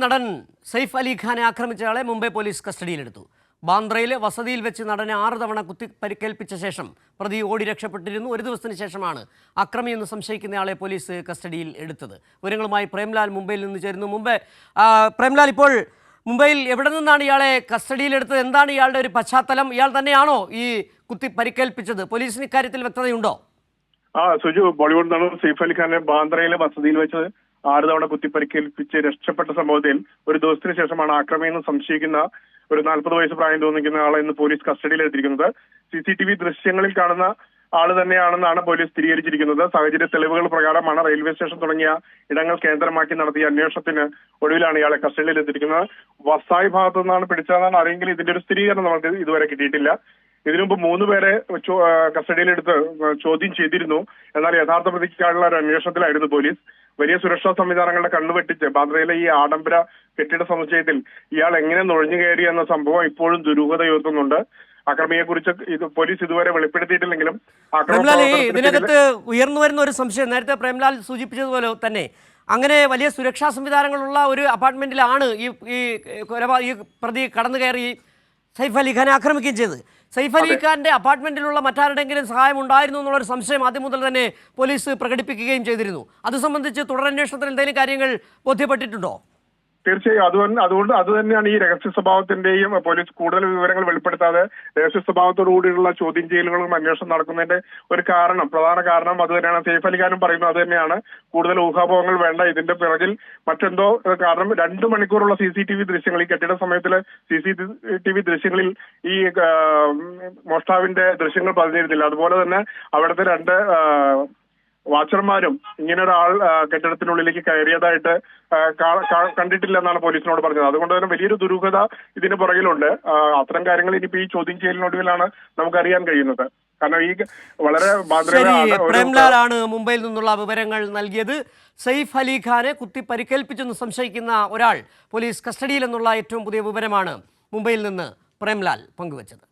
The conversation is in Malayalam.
നടൻ സൈഫ് അലി ഖാനെ ആക്രമിച്ചയാളെ മുംബൈ പോലീസ് കസ്റ്റഡിയിലെടുത്തു. ബാന്ദ്രയിലെ വസതിയിൽ വെച്ച് നടനെ 6 തവണ കുത്തി പരിക്കേൽപ്പിച്ച ശേഷം പ്രതി ഓടി രക്ഷപ്പെട്ടിരുന്നു. ഒരു ദിവസത്തിന് ശേഷമാണ് അക്രമിയെന്ന് സംശയിക്കുന്നയാളെ പോലീസ് കസ്റ്റഡിയിൽ എടുത്തത്. വിവരങ്ങളുമായി പ്രേംലാൽ മുംബൈയിൽ നിന്ന് ചേരുന്നു. പ്രേംലാൽ, ഇപ്പോൾ മുംബൈയിൽ എവിടെ നിന്നാണ് ഇയാളെ കസ്റ്റഡിയിലെടുത്തത്? എന്താണ് ഇയാളുടെ ഒരു പശ്ചാത്തലം? ഇയാൾ തന്നെയാണോ ഈ കുത്തി പരിക്കേൽപ്പിച്ചത്? പോലീസിന് ഇക്കാര്യത്തിൽ വ്യക്തതയുണ്ടോ? സുജു, ബോളിവുഡ് നടൻ സൈഫ് അലി ഖാനെ ബാന്ദ്രയിലെ വസതിയിൽ വെച്ച് 6 തവണ കുത്തിപ്പരിക്കേൽപ്പിച്ച് രക്ഷപ്പെട്ട സംഭവത്തിൽ ഒരു ദിവസത്തിന് ശേഷമാണ് ആക്രമിയെന്ന് സംശയിക്കുന്ന ഒരു 40 വയസ്സ് പ്രായം തോന്നിക്കുന്ന ആളെ ഇന്ന് പോലീസ് കസ്റ്റഡിയിലെടുത്തിരിക്കുന്നത്. CCTV ദൃശ്യങ്ങളിൽ കാണുന്ന ആള് തന്നെയാണെന്നാണ് പോലീസ് സ്ഥിരീകരിച്ചിരിക്കുന്നത്. സാഹചര്യ തെളിവുകൾ പ്രകാരമാണ് റെയിൽവേ സ്റ്റേഷൻ തുടങ്ങിയ ഇടങ്ങൾ കേന്ദ്രമാക്കി നടത്തിയ അന്വേഷണത്തിന് ഒടുവിലാണ് ഇയാളെ കസ്റ്റഡിയിലെത്തിയിരിക്കുന്നത്. വസായി ഭാഗത്തു നിന്നാണ് പിടിച്ചതെന്നാണ് അറിയെങ്കിൽ ഇതിന്റെ ഒരു സ്ഥിരീകരണം നമുക്ക് ഇതുവരെ കിട്ടിയിട്ടില്ല. ഇതിനു മുമ്പ് 3 പേരെ കസ്റ്റഡിയിലെടുത്ത് ചോദ്യം ചെയ്തിരുന്നു. എന്നാൽ യഥാർത്ഥ പ്രതിക്കാനുള്ള ഒരു അന്വേഷണത്തിലായിരുന്നു പോലീസ്. വലിയ സുരക്ഷാ സംവിധാനങ്ങളുടെ കണ്ണുവെട്ടിച്ച് ബാന്ദ്രയിലെ ഈ ആഡംബര കെട്ടിട സമുച്ചയത്തിൽ ഇയാൾ എങ്ങനെ നുഴഞ്ഞു കയറി എന്ന സംഭവം ഇപ്പോഴും ദുരൂഹതയുയർത്തുന്നുണ്ട്. അക്രമിയെ കുറിച്ച് പോലീസ് ഇതുവരെ വെളിപ്പെടുത്തിയിട്ടില്ലെങ്കിലും ഇതിനകത്ത് ഉയർന്നു വരുന്ന ഒരു സംശയം, നേരത്തെ പ്രേംലാൽ സൂചിപ്പിച്ചതുപോലെ തന്നെ അങ്ങനെ വലിയ സുരക്ഷാ സംവിധാനങ്ങളുള്ള ഒരു അപ്പാർട്ട്മെന്റിലാണ് ഈ പ്രതി കടന്നു കയറി സൈഫ് അലി ഖാനെ ആക്രമിക്കുകയും ചെയ്തത്. സൈഫ് അലി ഖാന്റെ അപ്പാർട്ട്മെന്റിലുള്ള മറ്റാരുടെങ്കിലും സഹായം ഉണ്ടായിരുന്നു എന്നുള്ളൊരു സംശയം ആദ്യം മുതൽ തന്നെ പോലീസ് പ്രകടിപ്പിക്കുകയും ചെയ്തിരുന്നു. അത് സംബന്ധിച്ച് തുടരന്വേഷണത്തിൽ എന്തെങ്കിലും കാര്യങ്ങൾ ബോധ്യപ്പെട്ടിട്ടുണ്ടോ? തീർച്ചയായും അതുകൊണ്ട് അത് തന്നെയാണ് ഈ രഹസ്യ സ്വഭാവത്തിന്റെയും പോലീസ് കൂടുതൽ വിവരങ്ങൾ വെളിപ്പെടുത്താതെ രഹസ്യ സ്വഭാവത്തോടുകൂടിയുള്ള ചോദ്യം ചെയ്യലുകളും അന്വേഷണം നടക്കുന്നതിന്റെ ഒരു പ്രധാന കാരണം അത് തന്നെയാണ്. സൈഫ് അലി ഖാനും പറയുന്നത് അത് തന്നെയാണ്. കൂടുതൽ ഊഹാപോഹങ്ങൾ വേണ്ട. ഇതിന്റെ പിറകിൽ മറ്റെന്തോ കാരണം 2 മണിക്കൂറുള്ള CCTV ദൃശ്യങ്ങൾ, ഈ കെട്ടിട സമയത്തിലെ CCTV ദൃശ്യങ്ങളിൽ ഈ മോഷ്ടാവിന്റെ ദൃശ്യങ്ങൾ പതിഞ്ഞിരുന്നില്ല. അതുപോലെ തന്നെ അവിടുത്തെ 2 വാച്ചർമാരും ഇങ്ങനെ ഒരാൾ കെട്ടിടത്തിനുള്ളിലേക്ക് കയറിയതായിട്ട് കണ്ടിട്ടില്ല എന്നാണ് പോലീസിനോട് പറഞ്ഞത്. അതുകൊണ്ട് തന്നെ വലിയൊരു ദുരൂഹത ഇതിന് പുറകിലുണ്ട്. അത്തരം കാര്യങ്ങൾ ഇനിയിപ്പോ ഈ ചോദ്യം ചെയ്യലിനൊടുവിലാണ് നമുക്കറിയാൻ കഴിയുന്നത്. കാരണം ഈ വളരെ പ്രേംലാലാണ് മുംബൈയിൽ നിന്നുള്ള വിവരങ്ങൾ നൽകിയത്. സൈഫ് അലി ഖാനെ കുത്തി പരിക്കേൽപ്പിച്ചെന്ന് സംശയിക്കുന്ന ഒരാൾ പോലീസ് കസ്റ്റഡിയിൽ എന്നുള്ള ഏറ്റവും പുതിയ വിവരമാണ് മുംബൈയിൽ നിന്ന് പ്രേംലാൽ പങ്കുവച്ചത്.